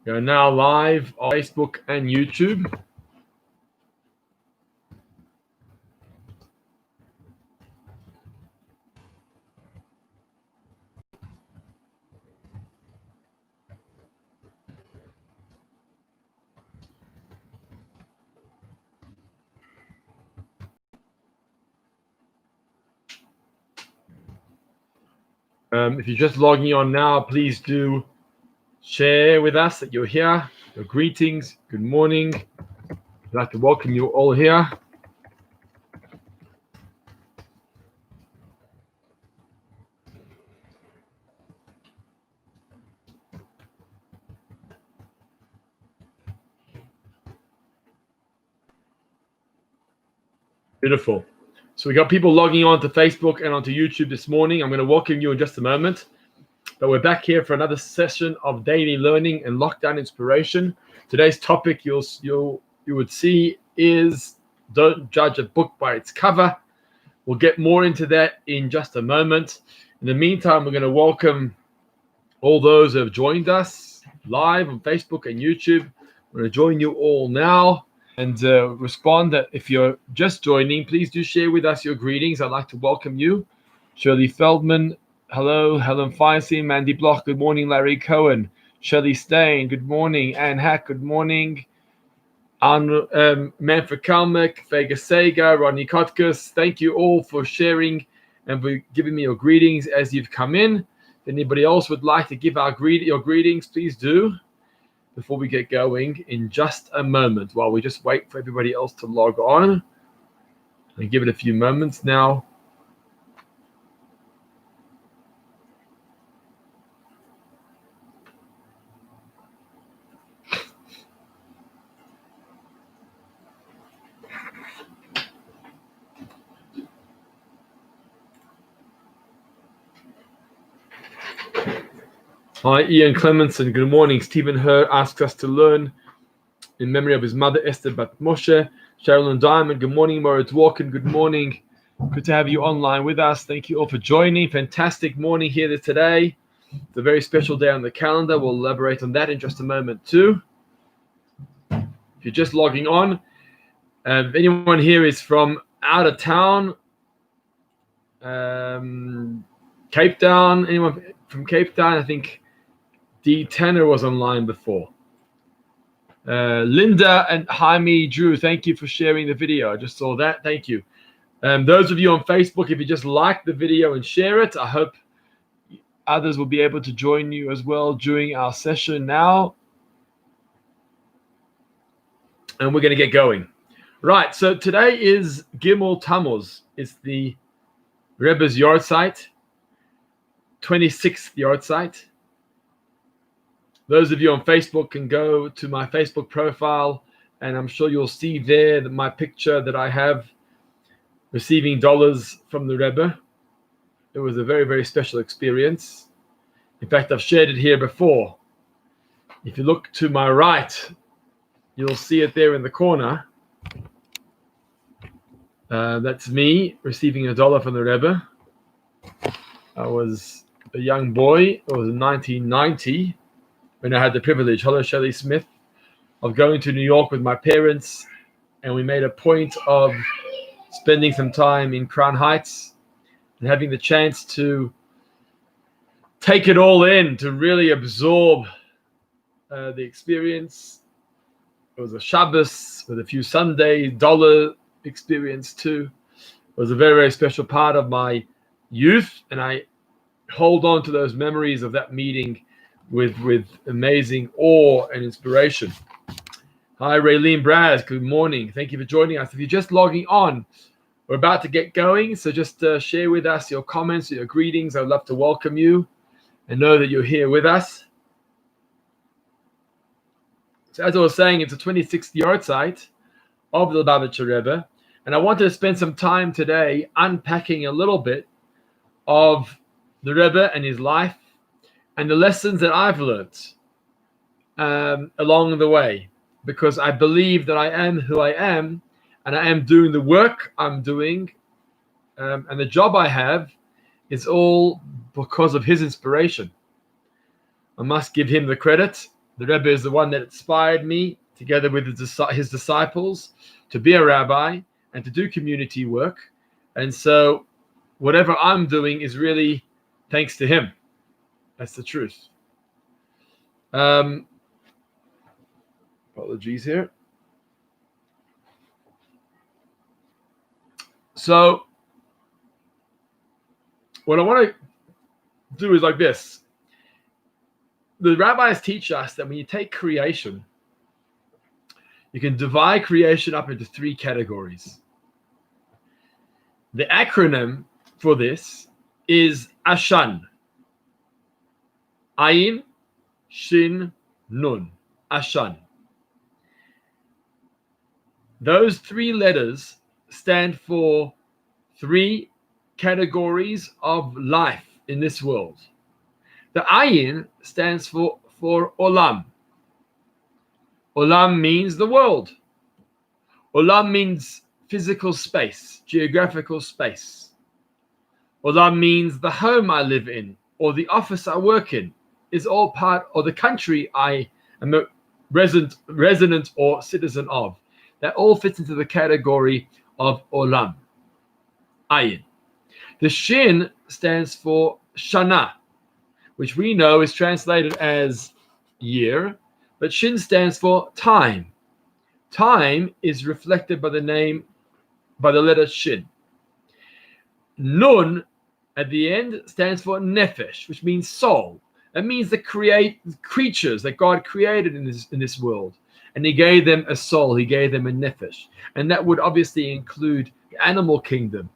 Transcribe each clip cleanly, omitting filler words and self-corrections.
We are now live on Facebook and YouTube. If you're just logging on now, please do share with us that you're here. Your greetings. Good morning. I'd like to welcome you all here. Beautiful. So we got people logging on to Facebook and onto YouTube this morning. I'm going to welcome you in just a moment. But we're back here for another session of daily learning and lockdown inspiration. Today's topic you would see is don't judge a book by its cover. We'll get more into that in just a moment. In the meantime, we're going to welcome all those who have joined us live on Facebook and YouTube. I'm going to join you all now and respond that if you're just joining, please do share with us your greetings. I'd like to welcome you. Shirley Feldman, hello. Helen Feinstein, Mandy Bloch, good morning. Larry Cohen, Shelley Stain, good morning. Anne Hack, good morning. Manfred Kalmek, Vega Sega, Rodney Kotkus, thank you all for sharing and for giving me your greetings as you've come in. If anybody else would like to give your greetings, please do before we get going in just a moment while we just wait for everybody else to log on and give it a few moments now. Hi, Ian Clemenson. Good morning. Stephen Herr asks us to learn in memory of his mother, Esther Bat Moshe. Sherilyn Diamond. Good morning. Moritz Walken. Good morning. Good to have you online with us. Thank you all for joining. Fantastic morning here today. It's a very special day on the calendar. We'll elaborate on that in just a moment too. If you're just logging on, if anyone here is from out of town, Cape Town, anyone from Cape Town? I think D. Tanner was online before. Linda and Jaime Drew, thank you for sharing the video. I just saw that. Thank you. Those of you on Facebook, if you just like the video and share it, I hope others will be able to join you as well during our session now. And we're going to get going. Right, so today is Gimel Tammuz. It's the Rebbe's yard site, 26th yard site. Those of you on Facebook can go to my Facebook profile, and I'm sure you'll see there that my picture that I have receiving dollars from the Rebbe. It was a very, very special experience. In fact, I've shared it here before. If you look to my right, you'll see it there in the corner. That's me receiving $1 from the Rebbe. I was a young boy. It was in 1990. When I had the privilege, hello Shelley Smith, of going to New York with my parents, and we made a point of spending some time in Crown Heights and having the chance to take it all in, to really absorb the experience. It was a Shabbos with a few Sunday dollar experience too. It was a very, very special part of my youth, and I hold on to those memories of that meeting with amazing awe and inspiration. Hi, Raylene Braz. Good morning. Thank you for joining us. If you're just logging on, we're about to get going. So just share with us your comments, your greetings. I'd love to welcome you and know that you're here with us. So as I was saying, it's a 26th yard site of the Lubavitcher Rebbe. And I wanted to spend some time today unpacking a little bit of the Rebbe and his life, and the lessons that I've learned along the way, because I believe that I am who I am, and I am doing the work I'm doing, and the job I have is all because of his inspiration. I must give him the credit, The Rebbe is the one that inspired me, together with his disciples, to be a rabbi and to do community work. And so whatever I'm doing is really thanks to him. That's the truth. Apologies here. So what I want to do is like this. The rabbis teach us that when you take creation, you can divide creation up into 3 categories. The acronym for this is Ashan. Ayin, Shin, Nun. Ashan. Those 3 letters stand for 3 categories of life in this world. The Ayin stands for Olam. Olam means the world. Olam means physical space, geographical space. Olam means the home I live in or the office I work in is all part of the country I am a resident or citizen of. That all fits into the category of Olam. Ayin. The Shin stands for Shana, which we know is translated as year, but Shin stands for time. Time is reflected by the letter Shin. Nun at the end stands for Nefesh, which means soul. That means the creatures that God created in this world. And he gave them a soul, he gave them a Nefesh. And that would obviously include the animal kingdom.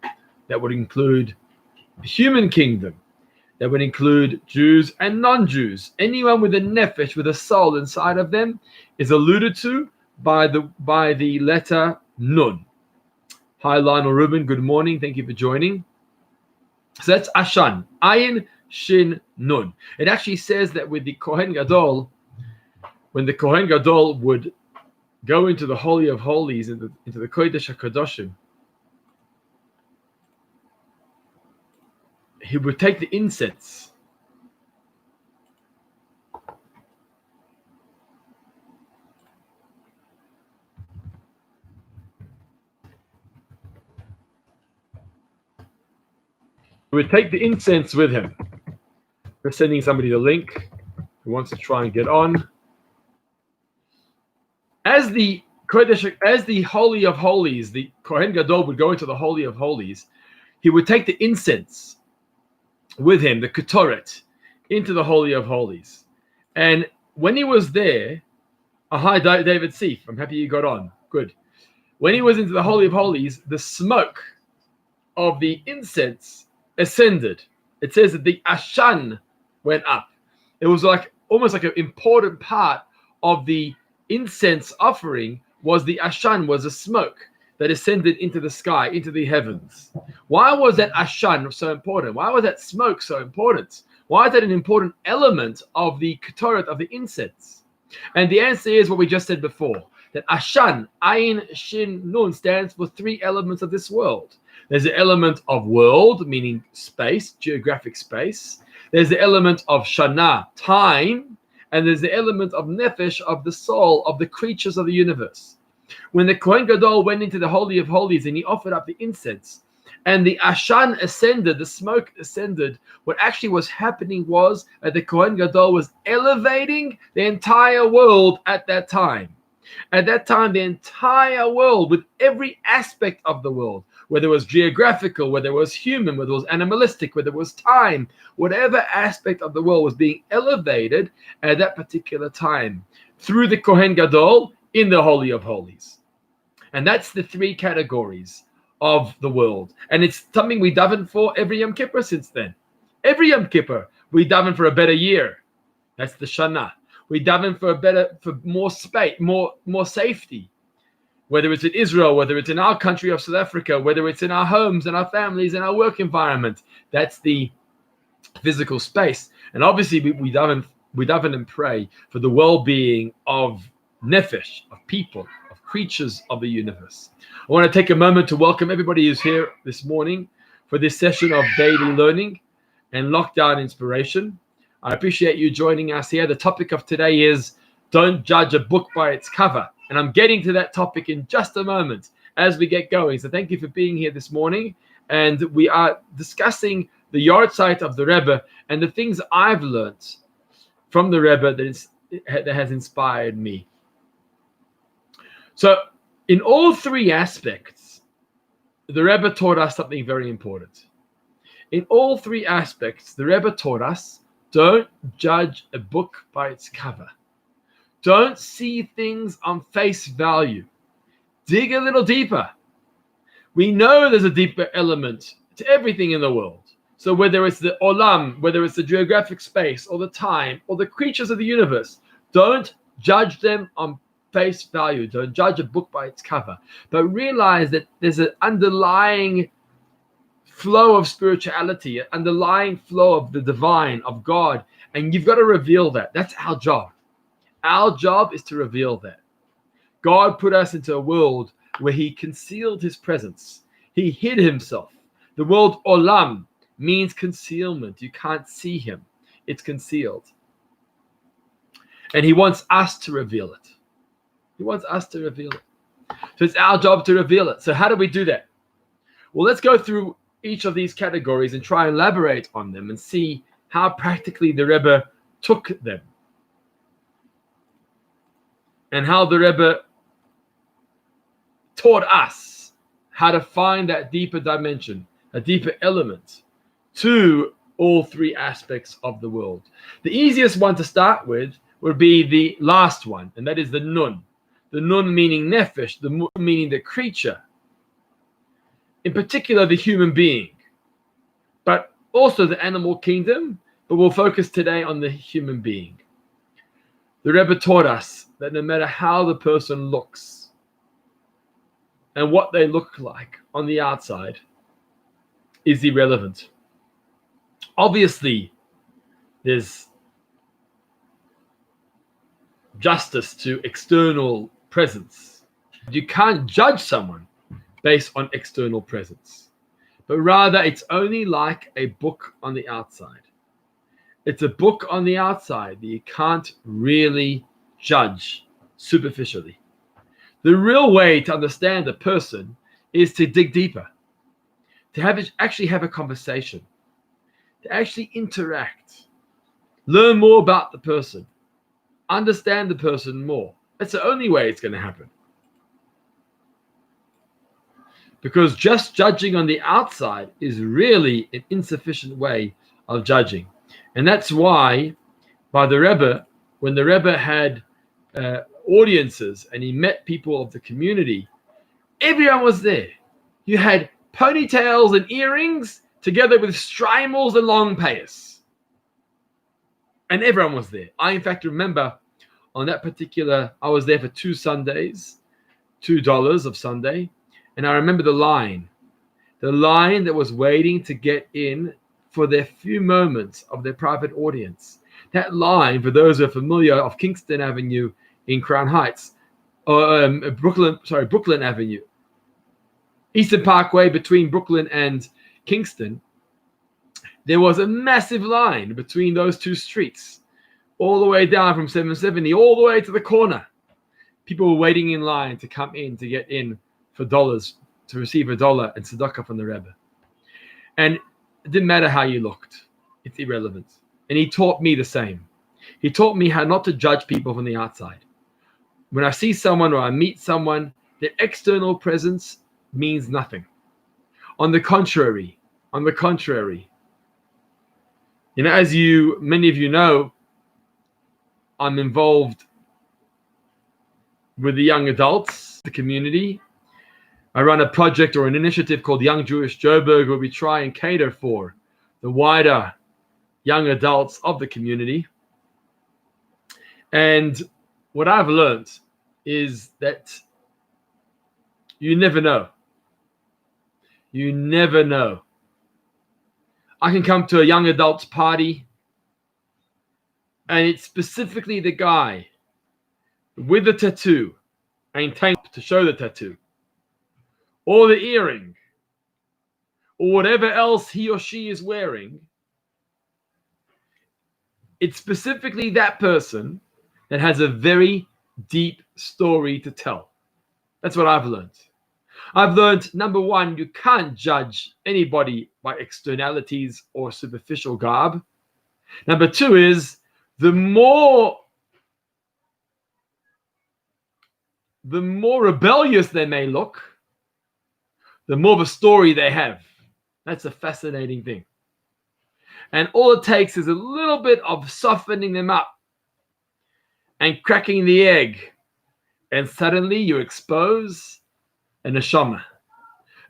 That would include the human kingdom. That would include Jews and non-Jews. Anyone with a nefesh, with a soul inside of them, is alluded to by the letter Nun. Hi, Lionel Rubin. Good morning. Thank you for joining. So that's Ashan. Ayin, Shin, Nun. It actually says that with the Kohen Gadol, when the Kohen Gadol would go into the Holy of Holies, into the Kodesh HaKadoshim, he would take the incense. He would take the incense with him. We're sending somebody the link who wants to try and get on. As the Holy of Holies, the Kohen Gadol would go into the Holy of Holies, he would take the incense with him, the Ketoret, into the Holy of Holies. And when he was there, hi, David Seif, I'm happy you got on. Good. When he was into the Holy of Holies, the smoke of the incense ascended. It says that the Ashan went up. It was almost like an important part of the incense offering was the Ashan, was a smoke that ascended into the sky, into the heavens. Why was that Ashan so important? Why was that smoke so important? Why is that an important element of the Ketoret, of the incense? And the answer is what we just said before, that Ashan, Ayin, Shin, Nun, stands for 3 elements of this world. There's the element of world, meaning space, geographic space. There's the element of Shana, time. And there's the element of Nefesh, of the soul, of the creatures of the universe. When the Kohen Gadol went into the Holy of Holies and he offered up the incense and the Ashan ascended, the smoke ascended, what actually was happening was that the Kohen Gadol was elevating the entire world at that time. At that time, the entire world, with every aspect of the world, whether it was geographical, whether it was human, whether it was animalistic, whether it was time, whatever aspect of the world was being elevated at that particular time through the Kohen Gadol in the Holy of Holies. And that's the 3 categories of the world. And it's something we daven for every Yom Kippur since then. Every Yom Kippur, we daven for a better year. That's the Shana. We daven for more space, more safety. Whether it's in Israel, whether it's in our country of South Africa, whether it's in our homes and our families and our work environment, that's the physical space. And obviously we daven and pray for the well-being of Nefesh, of people, of creatures of the universe. I want to take a moment to welcome everybody who's here this morning for this session of daily learning and lockdown inspiration. I appreciate you joining us here. The topic of today is Don't judge a book by its cover. And I'm getting to that topic in just a moment as we get going. So thank you for being here this morning. And we are discussing the yahrzeit of the Rebbe and the things I've learned from the Rebbe that has inspired me. So in all three aspects, the Rebbe taught us something very important. In all three aspects, the Rebbe taught us, don't judge a book by its cover. Don't see things on face value. Dig a little deeper. We know there's a deeper element to everything in the world. So whether it's the olam, whether it's the geographic space or the time or the creatures of the universe, don't judge them on face value. Don't judge a book by its cover. But realize that there's an underlying flow of spirituality, an underlying flow of the divine, of God, and you've got to reveal that. That's our job. Our job is to reveal that. God put us into a world where he concealed his presence. He hid himself. The word olam means concealment. You can't see him. It's concealed. And he wants us to reveal it. He wants us to reveal it. So it's our job to reveal it. So how do we do that? Well, let's go through each of these categories and try and elaborate on them and see how practically the Rebbe took them. And how the Rebbe taught us how to find that deeper dimension, a deeper element to all three aspects of the world. The easiest one to start with would be the last one, and that is the nun. The nun meaning nefesh, the nun meaning the creature. In particular, the human being, but also the animal kingdom, but we'll focus today on the human being. The Rebbe taught us that no matter how the person looks and what they look like on the outside is irrelevant. Obviously, there's justice to external presence. You can't judge someone based on external presence, but rather it's only like a book on the outside. It's a book on the outside that you can't really judge superficially. The real way to understand a person is to dig deeper, to actually have a conversation, to actually interact, learn more about the person, understand the person more. That's the only way it's going to happen. Because just judging on the outside is really an insufficient way of judging. And that's why, by the Rebbe, when the Rebbe had audiences and he met people of the community, everyone was there. You had ponytails and earrings together with streimels and long payas. And everyone was there. I, in fact, remember on that particular, I was there for 2 Sundays, $2 of Sunday. And I remember the line that was waiting to get in for their few moments of their private audience. That line, for those who are familiar, of Kingston Avenue in Crown Heights, Brooklyn Avenue, Eastern Parkway between Brooklyn and Kingston, there was a massive line between those two streets, all the way down from 770, all the way to the corner. People were waiting in line to come in, to get in for dollars, to receive $1 and tzedakah from the Rebbe. And it didn't matter how you looked. It's irrelevant. And he taught me the same. He taught me how not to judge people from the outside. When I see someone or I meet someone, their external presence means nothing. On the contrary, as many of you know, I'm involved with the young adults, the community. I run a project or an initiative called Young Jewish Joburg, where we try and cater for the wider young adults of the community. And what I've learned is that you never know. You never know. I can come to a young adults party, and it's specifically the guy with the tattoo and tank to show the tattoo, or the earring, or whatever else he or she is wearing. It's specifically that person that has a very deep story to tell. That's what I've learned. I've learned, number one, you can't judge anybody by externalities or superficial garb. Number two is the more rebellious they may look, the more of a story they have. That's a fascinating thing. And all it takes is a little bit of softening them up and cracking the egg, and suddenly you expose a neshama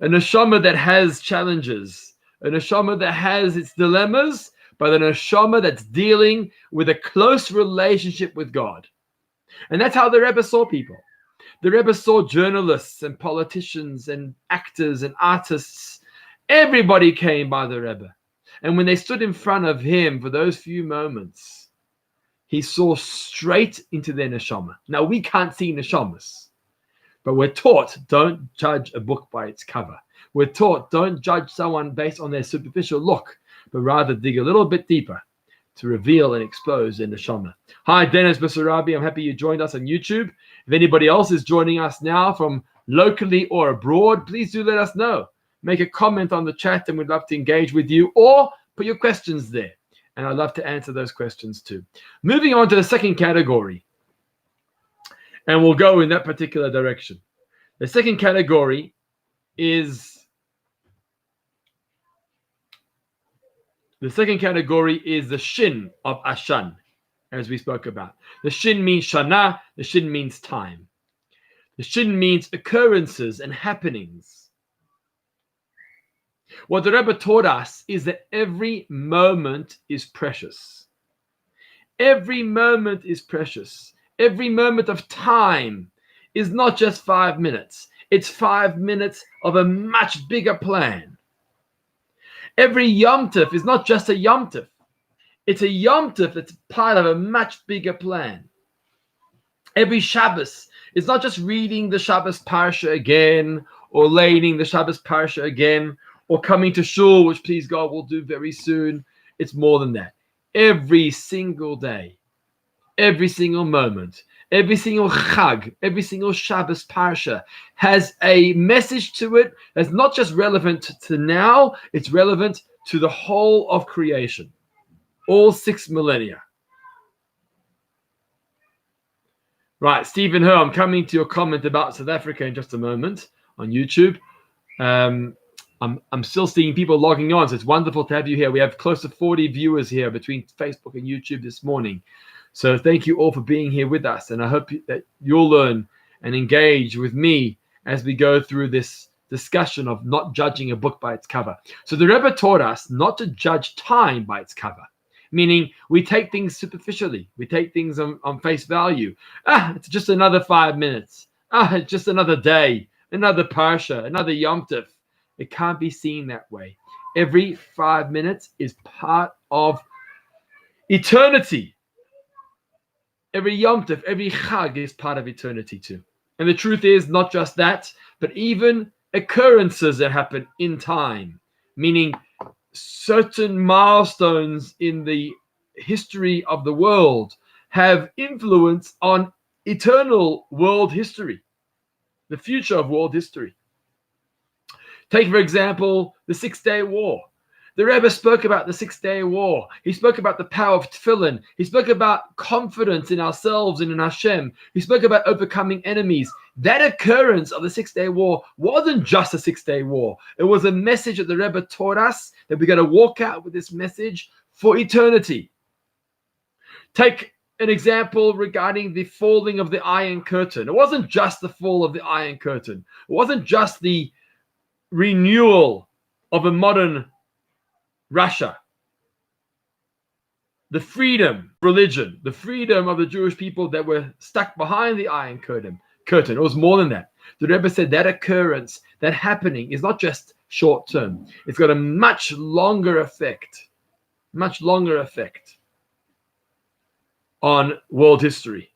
that has challenges, a neshama that has its dilemmas, but a neshama that's dealing with a close relationship with God. And that's how the Rebbe saw people. The Rebbe saw journalists and politicians and actors and artists. Everybody came by the Rebbe. And when they stood in front of him for those few moments, he saw straight into their neshama. Now, we can't see neshamas, but we're taught don't judge a book by its cover. We're taught don't judge someone based on their superficial look, but rather dig a little bit deeper to reveal and expose their neshama. Hi, Dennis Basarabi. I'm happy you joined us on YouTube. If anybody else is joining us now from locally or abroad, please do let us know. Make a comment on the chat and we'd love to engage with you, or put your questions there. And I'd love to answer those questions too. Moving on to the second category. And we'll go in that particular direction. The second category is the shin of Ashan, as we spoke about. The shin means shana, the shin means time. The shin means occurrences and happenings. What the Rebbe taught us is that every moment is precious. Every moment is precious. Every moment of time is not just 5 minutes. It's 5 minutes of a much bigger plan. Every Yom Tov is not just a Yom Tov. It's a Yom Tov that's part of a much bigger plan. Every Shabbos is not just reading the Shabbos Parsha again, or laying the Shabbos Parsha again, or coming to shul, which please God will do very soon. It's more than that. Every single day, every single moment, every single Chag, every single Shabbos Parsha has a message to it that's not just relevant to now, it's relevant to the whole of creation, all 6 millennia. Right, Stephen Ho, I'm coming to your comment about South Africa in just a moment on YouTube. I'm still seeing people logging on, so it's wonderful to have you here. We have close to 40 viewers here between Facebook and YouTube this morning. So thank you all for being here with us, and I hope that you'll learn and engage with me as we go through this discussion of not judging a book by its cover. So the Rebbe taught us not to judge time by its cover, meaning we take things superficially. We take things on face value. It's just another 5 minutes. It's just another day, another Parsha, another Yom Tov. It can't be seen that way. Every 5 minutes is part of eternity. Every Yom Tov, every Chag is part of eternity too. And the truth is not just that, but even occurrences that happen in time, meaning certain milestones in the history of the world have influence on eternal world history, the future of world history. Take, for example, the 6-Day War. The Rebbe spoke about the 6-Day War. He spoke about the power of tefillin. He spoke about confidence in ourselves and in Hashem. He spoke about overcoming enemies. That occurrence of the 6-Day War wasn't just a 6-Day War. It was a message that the Rebbe taught us that we're going to walk out with this message for eternity. Take an example regarding the falling of the Iron Curtain. It wasn't just the fall of the Iron Curtain. It wasn't just the renewal of a modern Russia. The freedom, religion, the freedom of the Jewish people that were stuck behind the Iron Curtain. It was more than that. The Rebbe said that occurrence, that happening is not just short term. It's got a much longer effect on world history.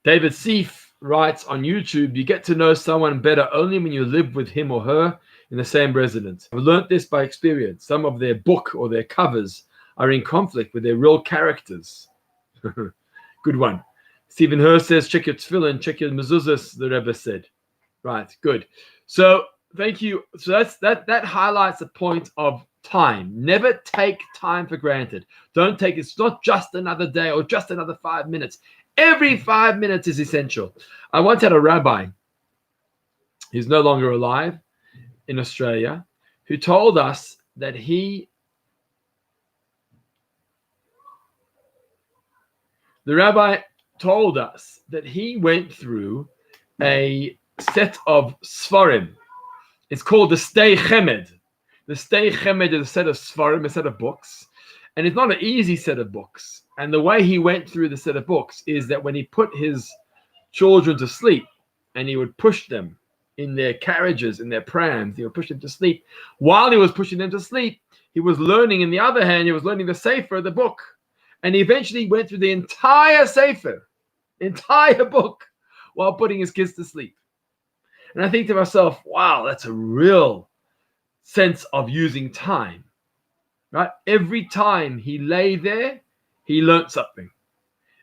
David Seif writes on YouTube, you get to know someone better only when you live with him or her in the same residence. I've learnt this by experience. Some of their book or their covers are in conflict with their real characters. Good one. Stephen Thur says, check your tefillin, check your mezuzahs, the Rebbe said. Right, good. So thank you. So that highlights the point of time. Never take time for granted. Don't take it's not just another day or just another 5 minutes. Every 5 minutes is essential. I once had a rabbi, he's no longer alive, in Australia, who told us that the rabbi told us that he went through a set of Sfarim. It's called the Stei Chemed. The Stei Chemed is a set of Sfarim, a set of books. And it's not an easy set of books. And the way he went through the set of books is that when he put his children to sleep and he would push them in their carriages, in their prams, he would push them to sleep. While he was pushing them to sleep, he was learning, in the other hand, he was learning the Sefer, the book. And he eventually went through the entire Sefer, entire book, while putting his kids to sleep. And I think to myself, wow, that's a real sense of using time, right? Every time he lay there, he learned something.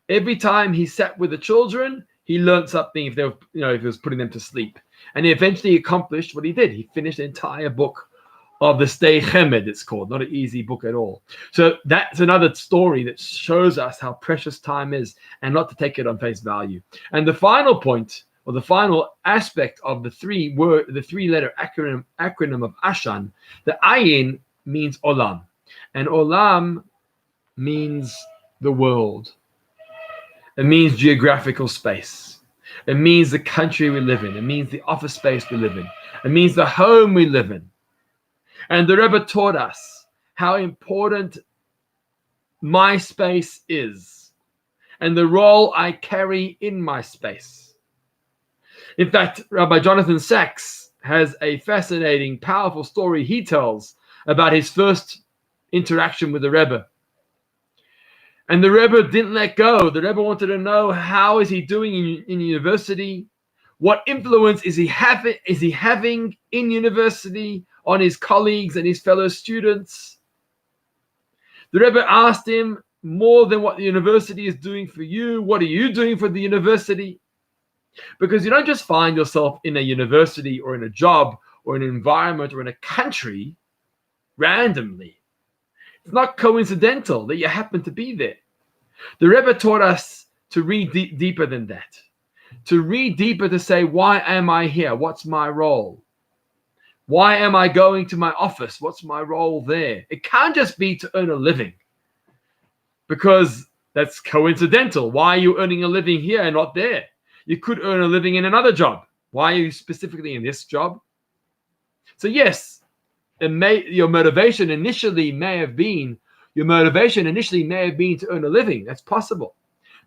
Every time he sat with the children, he learned something if he was putting them to sleep. And he eventually accomplished what he did. He finished the entire book of the Stei Chemed, it's called. Not an easy book at all. So that's another story that shows us how precious time is and not to take it on face value. And the final point, or the final aspect of the three-letter acronym of Ashan, the Ayin means Olam. And Olam means the world. It means geographical space. It means the country we live in. It means the office space we live in. It means the home we live in. And the Rebbe taught us how important my space is and the role I carry in my space. In fact, Rabbi Jonathan Sachs has a fascinating, powerful story he tells about his first interaction with the Rebbe. And the Rebbe didn't let go. The Rebbe wanted to know, how is he doing in university? What influence is he having in university on his colleagues and his fellow students? The Rebbe asked him, more than what the university is doing for you, what are you doing for the university? Because you don't just find yourself in a university or in a job or in an environment or in a country randomly. It's not coincidental that you happen to be there. The Rebbe taught us to read deeper than that. To read deeper, to say, why am I here? What's my role? Why am I going to my office? What's my role there? It can't just be to earn a living, because that's coincidental. Why are you earning a living here and not there? You could earn a living in another job. Why are you specifically in this job? So yes, your motivation initially may have been to earn a living. That's possible.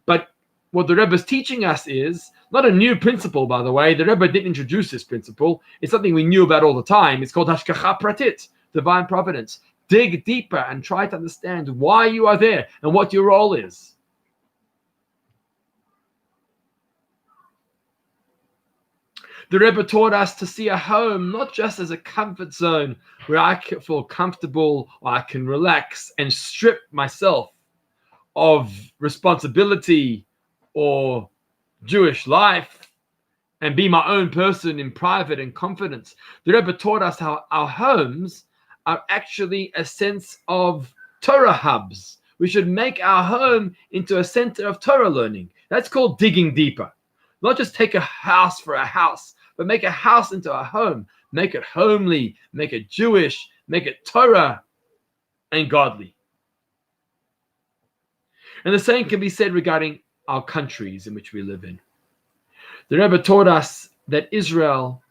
But what the Rebbe is teaching us is not a new principle, by the way. The Rebbe didn't introduce this principle. It's something we knew about all the time. It's called Hashgacha Pratit, divine providence. Dig deeper and try to understand why you are there and what your role is. The Rebbe taught us to see a home not just as a comfort zone where I can feel comfortable or I can relax and strip myself of responsibility or Jewish life and be my own person in private and confidence. The Rebbe taught us how our homes are actually a sense of Torah hubs. We should make our home into a center of Torah learning. That's called digging deeper. Not just take a house for a house, but make a house into a home. Make it homely, make it Jewish, make it Torah and godly. And the same can be said regarding our countries in which we live in. The Rebbe taught us that Israel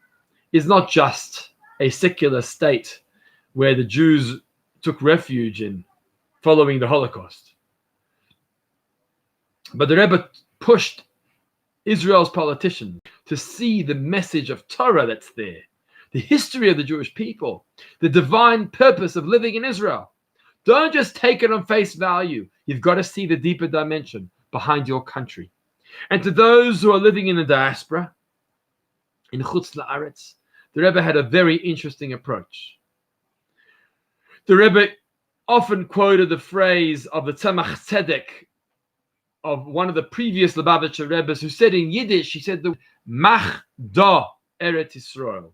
is not just a secular state where the Jews took refuge in following the Holocaust. But the Rebbe pushed Israel's politicians to see the message of Torah that's there, the history of the Jewish people, the divine purpose of living in Israel. Don't just take it on face value. You've got to see the deeper dimension behind your country. And to those who are living in the diaspora, in Chutz La'aretz, the Rebbe had a very interesting approach. The Rebbe often quoted the phrase of the Tzemach Tzedek, of one of the previous Lubavitcher Rebbes, who said in Yiddish, he said, the Mach da Eretz Yisrael.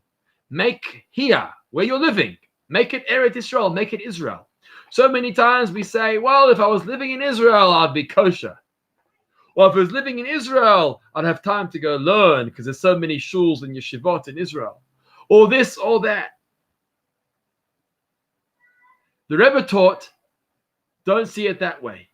Make here, where you're living, make it Eretz Yisrael, make it Israel. So many times we say, well, if I was living in Israel, I'd be kosher. Or if I was living in Israel, I'd have time to go learn because there's so many shuls and yeshivot in Israel. Or this, or that. The Rebbe taught, don't see it that way.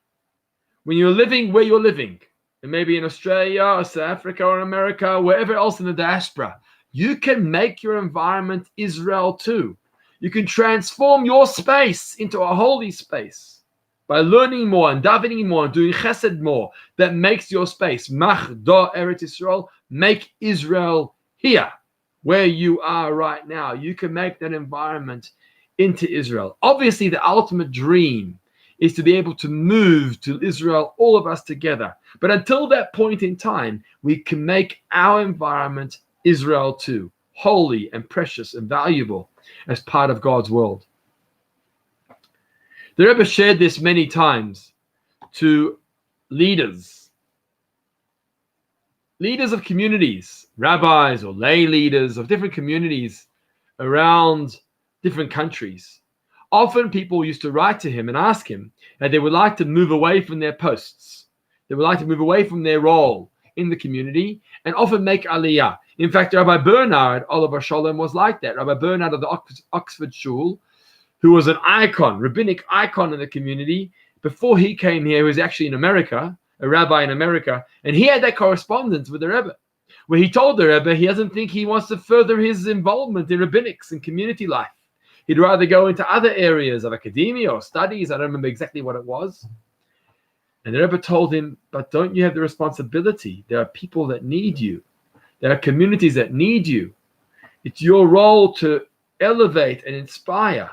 When you're living where you're living, and maybe in Australia or South Africa or America, wherever else in the diaspora, you can make your environment Israel too. You can transform your space into a holy space by learning more and davening more and doing chesed more. That makes your space. Mach da Eretz Yisrael, make Israel here, where you are right now. You can make that environment into Israel. Obviously, the ultimate dream is to be able to move to Israel, all of us together. But until that point in time, we can make our environment Israel too, holy and precious and valuable as part of God's world. The Rebbe shared this many times to leaders of communities, rabbis or lay leaders of different communities around different countries. Often people used to write to him and ask him that they would like to move away from their posts. They would like to move away from their role in the community and often make aliyah. In fact, Rabbi Bernard, Oliver Sholem, was like that. Rabbi Bernard of the Oxford Shul, who was an icon, rabbinic icon in the community. Before he came here, he was actually in America, a rabbi in America, and he had that correspondence with the Rebbe, where he told the Rebbe he doesn't think he wants to further his involvement in rabbinics and community life. He'd rather go into other areas of academia or studies. I don't remember exactly what it was. And the Rebbe told him, but don't you have the responsibility? There are people that need you. There are communities that need you. It's your role to elevate and inspire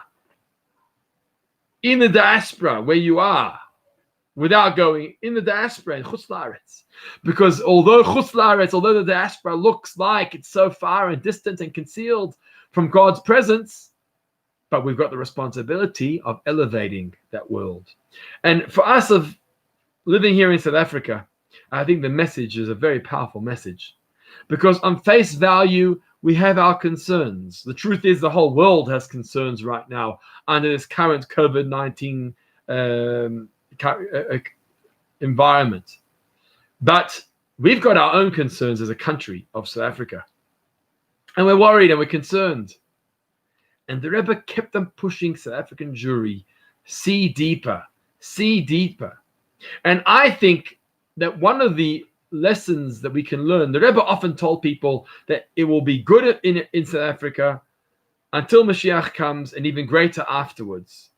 in the diaspora where you are, without going in the diaspora in Chutz La'aretz. Because although the diaspora looks like it's so far and distant and concealed from God's presence, but we've got the responsibility of elevating that world. And for us of living here in South Africa, I think the message is a very powerful message. Because on face value, we have our concerns. The truth is the whole world has concerns right now under this current COVID-19 environment. But we've got our own concerns as a country of South Africa. And we're worried and we're concerned. And the Rebbe kept on pushing South African Jewry, see deeper, see deeper. And I think that one of the lessons that we can learn, the Rebbe often told people that it will be good in South Africa until Mashiach comes and even greater afterwards.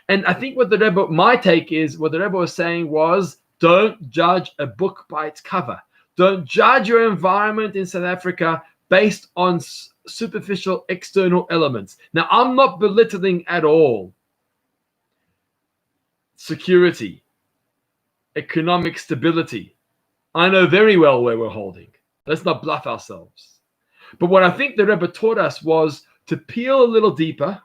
And I think what the Rebbe, my take is, what the Rebbe was saying was, don't judge a book by its cover. Don't judge your environment in South Africa based on superficial external elements. Now, I'm not belittling at all security, economic stability. I know very well where we're holding. Let's not bluff ourselves. But what I think the Rebbe taught us was to peel a little deeper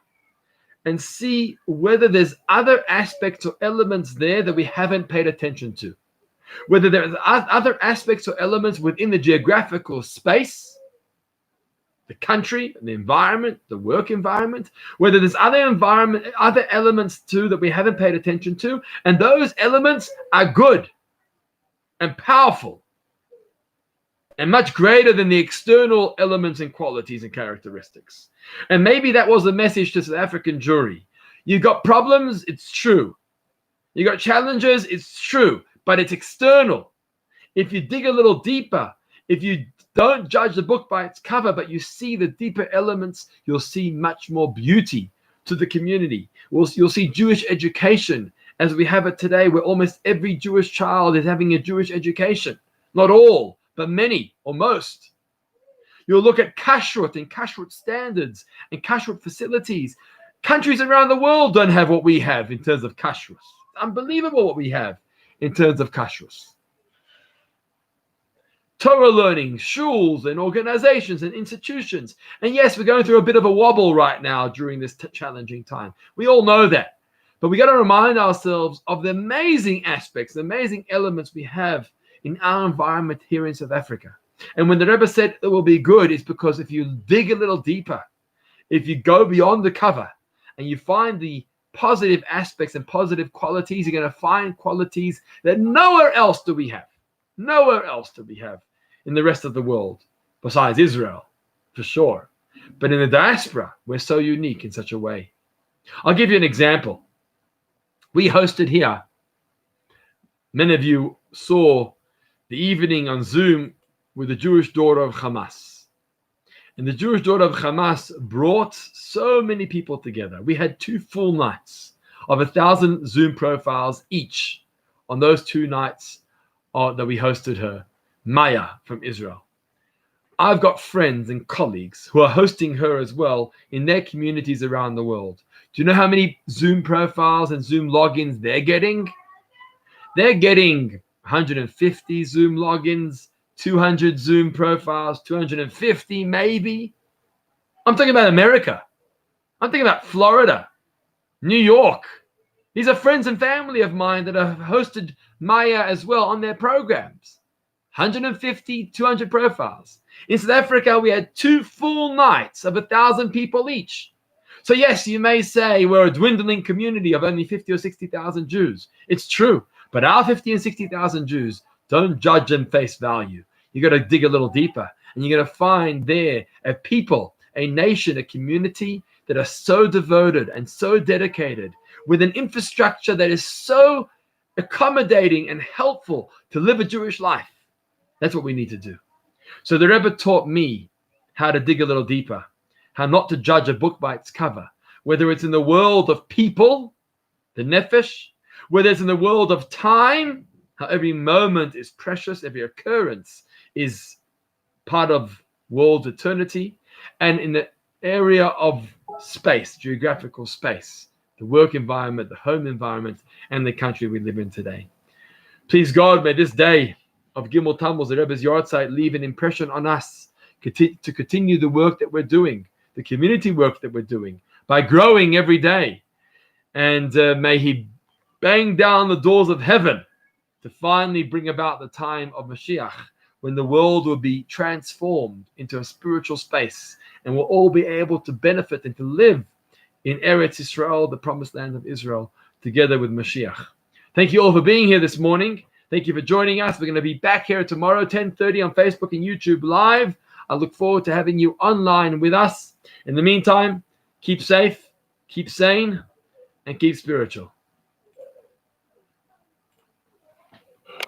and see whether there's other aspects or elements there that we haven't paid attention to. Whether there's other aspects or elements within the geographical space, the country, the environment, the work environment, whether there's other elements too that we haven't paid attention to, and those elements are good and powerful and much greater than the external elements and qualities and characteristics. And maybe that was the message to South African Jewry. You got problems, it's true. You got challenges, it's true, but it's external. If you dig a little deeper, if you don't judge the book by its cover, but you see the deeper elements, you'll see much more beauty to the community. You'll see Jewish education as we have it today, where almost every Jewish child is having a Jewish education. Not all, but many or most. You'll look at kashrut and kashrut standards and kashrut facilities. Countries around the world don't have what we have in terms of kashrut. Unbelievable what we have in terms of kashrut. Torah learning, shuls and organizations and institutions. And yes, we're going through a bit of a wobble right now during this challenging time. We all know that. But we got to remind ourselves of the amazing aspects, the amazing elements we have in our environment here in South Africa. And when the Rebbe said it will be good, it's because if you dig a little deeper, if you go beyond the cover and you find the positive aspects and positive qualities, you're going to find qualities that nowhere else do we have. Nowhere else do we have in the rest of the world, besides Israel, for sure. But in the diaspora, we're so unique in such a way. I'll give you an example. We hosted here, many of you saw the evening on Zoom with the Jewish daughter of Hamas. And the Jewish daughter of Hamas brought so many people together. We had 2 full nights of 1,000 Zoom profiles each on those 2 nights that we hosted her, Maya from Israel. I've got friends and colleagues who are hosting her as well in their communities around the world. Do you know how many Zoom profiles and Zoom logins they're getting? They're getting 150 Zoom logins, 200 Zoom profiles, 250 maybe. I'm talking about America. I'm talking about Florida, New York. These are friends and family of mine that have hosted Maya as well on their programs. 150, 200 profiles. In South Africa, we had 2 full nights of 1,000 people each. So yes, you may say we're a dwindling community of only 50 or 60,000 Jews. It's true. But our 50 and 60,000 Jews, don't judge them face value. You got to dig a little deeper. And you're going to find there a people, a nation, a community that are so devoted and so dedicated with an infrastructure that is so accommodating and helpful to live a Jewish life. That's what we need to do. So the Rebbe taught me how to dig a little deeper, how not to judge a book by its cover, whether it's in the world of people, the nefesh, whether it's in the world of time, how every moment is precious, every occurrence is part of world's eternity, and in the area of space, geographical space, the work environment, the home environment, and the country we live in today. Please God, may this day of Gimel Tammuz, the Rebbe's Yahrzeit, leave an impression on us to continue the work that we're doing, the community work that we're doing, by growing every day. And may He bang down the doors of heaven to finally bring about the time of Mashiach, when the world will be transformed into a spiritual space, and we'll all be able to benefit and to live in Eretz Israel, the promised land of Israel, together with Mashiach. Thank you all for being here this morning. Thank you for joining us. We're going to be back here tomorrow, 10:30 on Facebook and YouTube Live. I look forward to having you online with us. In the meantime, keep safe, keep sane, and keep spiritual.